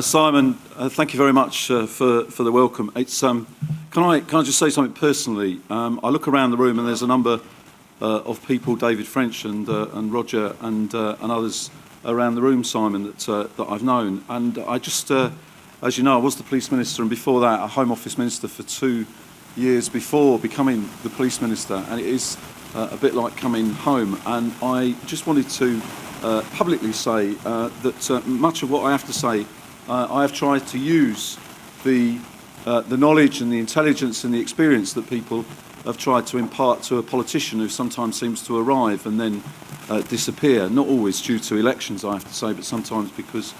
Simon, thank you very much for the welcome. It's can I just say something personally? I look around the room and there's a number of people, David French and Roger and others around the room, Simon, that I've known. And I just, as you know, I was the police minister, and before that, a Home Office minister for 2 years before becoming the police minister. And it is a bit like coming home. And I just wanted to publicly say that much of what I have to say, I have tried to use the knowledge and the intelligence and the experience that people have tried to impart to a politician who sometimes seems to arrive and then disappear, not always due to elections, I have to say, but sometimes because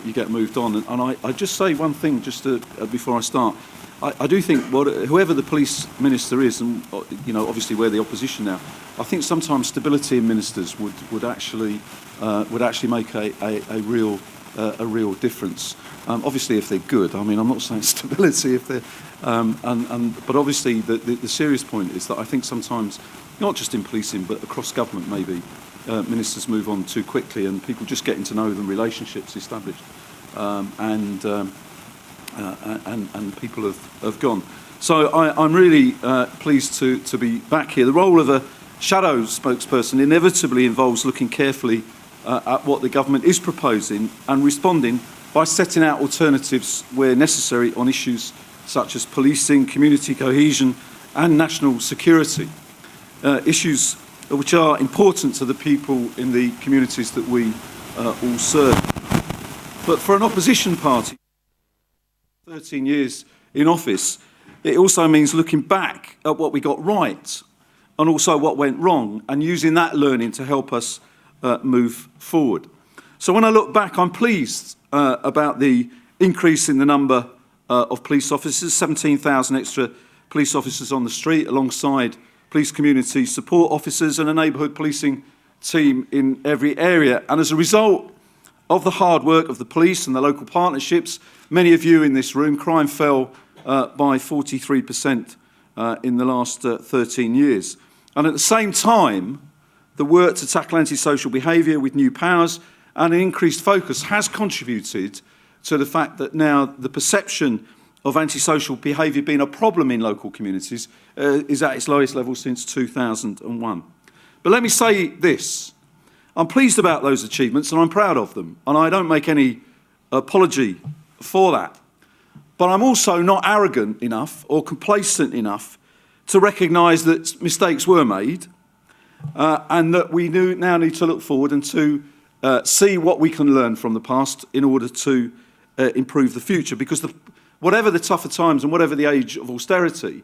you get moved on. And I just say one thing just before I start. I do think whoever the police minister is, and obviously we're the opposition now, I think sometimes stability in ministers would actually make a real difference. Obviously, if they're good. I mean, I'm not saying stability if they're, but obviously the serious point is that I think sometimes, not just in policing but across government maybe, ministers move on too quickly and people just getting to know them, relationships established, and people have gone. So I'm really pleased to be back here. The role of a shadow spokesperson inevitably involves looking carefully at what the government is proposing and responding by setting out alternatives where necessary on issues such as policing, community cohesion and national security, issues which are important to the people in the communities that we all serve. But for an opposition party, 13 years in office, it also means looking back at what we got right and also what went wrong and using that learning to help us move forward. So when I look back, I'm pleased about the increase in the number of police officers, 17,000 extra police officers on the street alongside police community support officers and a neighbourhood policing team in every area. And as a result of the hard work of the police and the local partnerships, many of you in this room, crime fell by 43% in the last 13 years. And at the same time, the work to tackle antisocial behaviour with new powers and an increased focus has contributed to the fact that now the perception of antisocial behaviour being a problem in local communities is at its lowest level since 2001. But let me say this. I'm pleased about those achievements and I'm proud of them, and I don't make any apology for that. But I'm also not arrogant enough or complacent enough to recognise that mistakes were made and that we now need to look forward and to see what we can learn from the past in order to improve the future. Because whatever the tougher times and whatever the age of austerity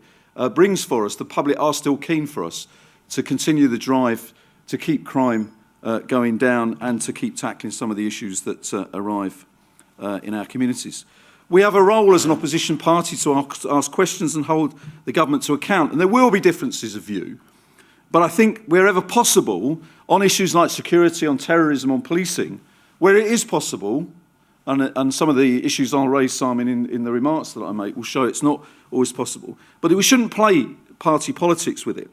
brings for us, the public are still keen for us to continue the drive to keep crime going down and to keep tackling some of the issues that arrive in our communities. We have a role as an opposition party to ask questions and hold the government to account. And there will be differences of view. But I think wherever possible, on issues like security, on terrorism, on policing, where it is possible, and some of the issues I'll raise, Simon, in the remarks that I make will show it's not always possible. But we shouldn't play party politics with it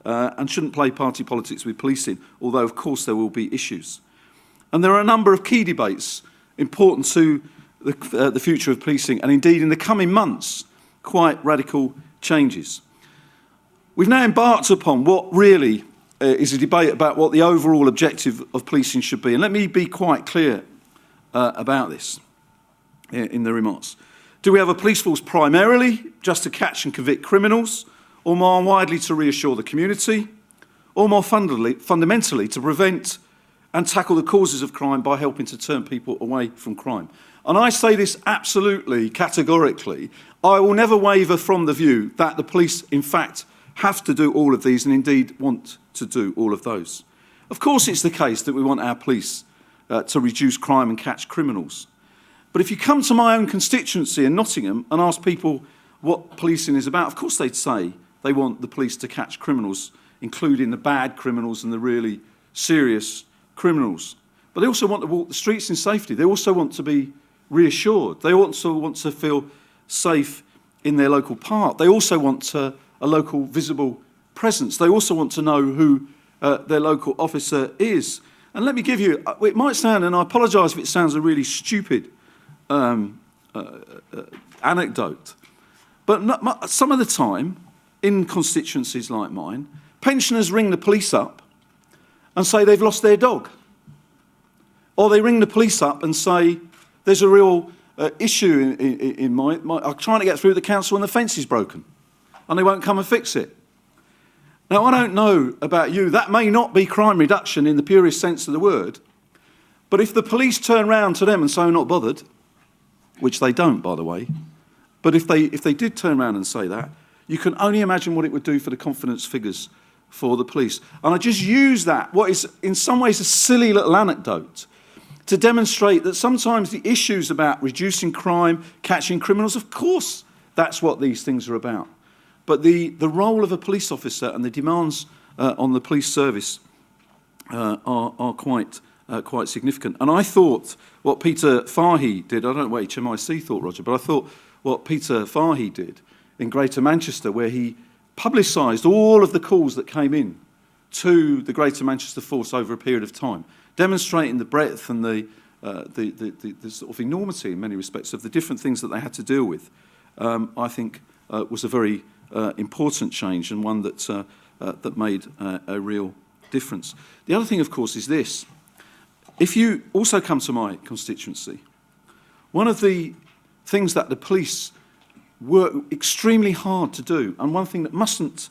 and shouldn't play party politics with policing, although, of course, there will be issues. And there are a number of key debates important to the future of policing, and indeed in the coming months, quite radical changes. We've now embarked upon what really is a debate about what the overall objective of policing should be. And let me be quite clear about this in the remarks. Do we have a police force primarily just to catch and convict criminals, or more widely to reassure the community, or more fundamentally to prevent and tackle the causes of crime by helping to turn people away from crime? And I say this absolutely, categorically. I will never waver from the view that the police, in fact, have to do all of these and indeed want to do all of those. Of course it's the case that we want our police to reduce crime and catch criminals. But if you come to my own constituency in Nottingham and ask people what policing is about, of course they'd say they want the police to catch criminals, including the bad criminals and the really serious criminals. But they also want to walk the streets in safety. They also want to be reassured. They also want to feel safe in their local park. They also want a local visible presence. They also want to know who their local officer is. And let me give you, it might sound, and I apologise if it sounds a really stupid anecdote. But some of the time, in constituencies like mine, pensioners ring the police up and say they've lost their dog. Or they ring the police up and say there's a real issue in my I'm trying to get through the council and the fence is broken. And they won't come and fix it. Now, I don't know about you, that may not be crime reduction in the purest sense of the word, but if the police turn round to them and say, "I'm not bothered," which they don't, by the way, but if they did turn around and say that, you can only imagine what it would do for the confidence figures for the police. And I just use that, what is in some ways a silly little anecdote, to demonstrate that sometimes the issues about reducing crime, catching criminals, of course, that's what these things are about. But the role of a police officer and the demands on the police service are quite significant. And I thought what Peter Fahey did, I don't know what HMIC thought, Roger, but I thought what Peter Fahey did in Greater Manchester, where he publicised all of the calls that came in to the Greater Manchester Force over a period of time, demonstrating the breadth and the sort of enormity in many respects of the different things that they had to deal with, I think was a very important change and one that made a real difference. The other thing, of course, is this. If you also come to my constituency, one of the things that the police work extremely hard to do, and one thing that mustn't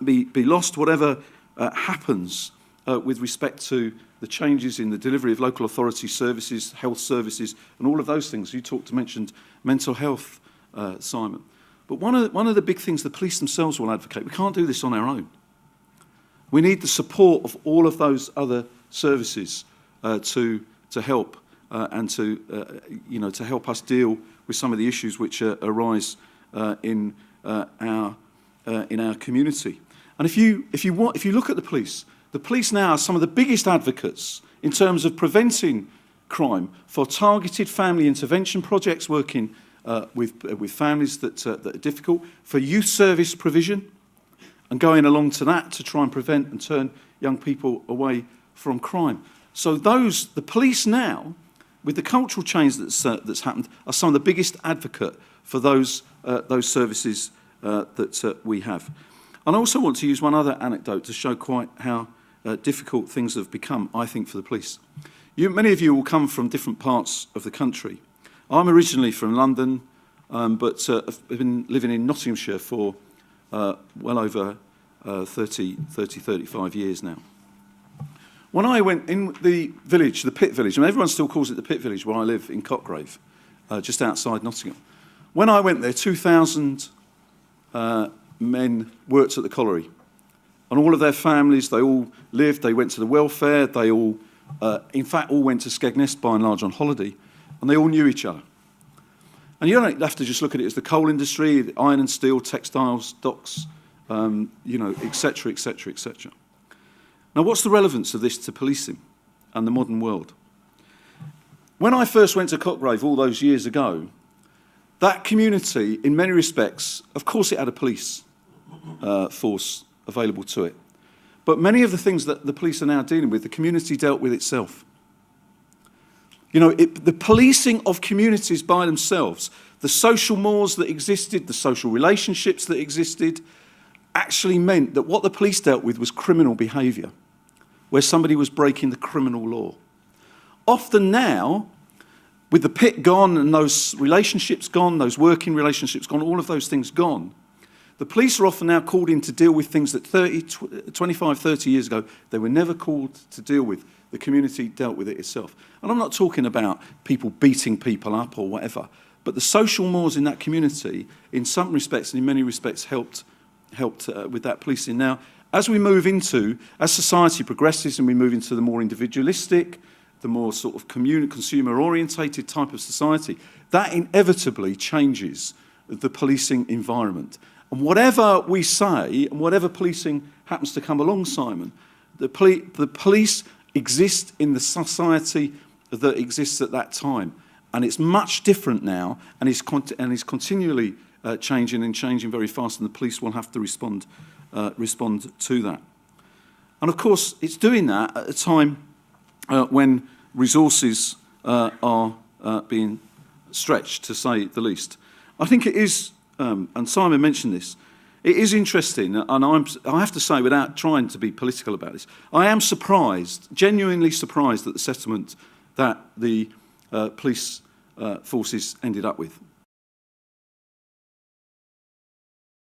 be lost, whatever happens with respect to the changes in the delivery of local authority services, health services, and all of those things. You mentioned mental health, Simon. But one of the big things the police themselves will advocate, we can't do this on our own. We need the support of all of those other services to help and to help us deal with some of the issues which arise in our community. And if you look at the police now are some of the biggest advocates in terms of preventing crime for targeted family intervention projects, working with families that are difficult, for youth service provision, and going along to that to try and prevent and turn young people away from crime. So the police now, with the cultural change that's happened, are some of the biggest advocate for those services that we have. And I also want to use one other anecdote to show quite how difficult things have become, I think, for the police. Many of you will come from different parts of the country. I'm originally from London, but I've been living in Nottinghamshire for well over 35 years now. When I went in the village, the Pit Village, and everyone still calls it the Pit Village where I live in Coaker, just outside Nottingham. When I went there, 2,000 men worked at the colliery. And all of their families, they all lived, they went to the welfare, they all, in fact, all went to Skegness by and large on holiday, and they all knew each other. And you don't have to just look at it as the coal industry, the iron and steel, textiles, docks, et cetera, et cetera, et cetera. Now, what's the relevance of this to policing and the modern world? When I first went to Cockgrave all those years ago, that community, in many respects, of course it had a police force available to it. But many of the things that the police are now dealing with, the community dealt with itself. The policing of communities by themselves, the social mores that existed, the social relationships that existed, actually meant that what the police dealt with was criminal behaviour, where somebody was breaking the criminal law. Often now, with the pit gone and those relationships gone, those working relationships gone, all of those things gone, the police are often now called in to deal with things that 25, 30 years ago, they were never called to deal with. The community dealt with it itself. And I'm not talking about people beating people up or whatever, but the social mores in that community, in some respects and in many respects, helped with that policing. Now, as society progresses and we move into the more individualistic, the more sort of consumer-orientated type of society, that inevitably changes the policing environment. And whatever we say, and whatever policing happens to come along, Simon, the police exist in the society that exists at that time. And it's much different now, and is continually changing and changing very fast, and the police will have to respond to that. And of course, it's doing that at a time when resources are being stretch, to say the least. I think it is, and Simon mentioned this, it is interesting, and I have to say, without trying to be political about this, I am surprised, genuinely surprised at the settlement that the police forces ended up with.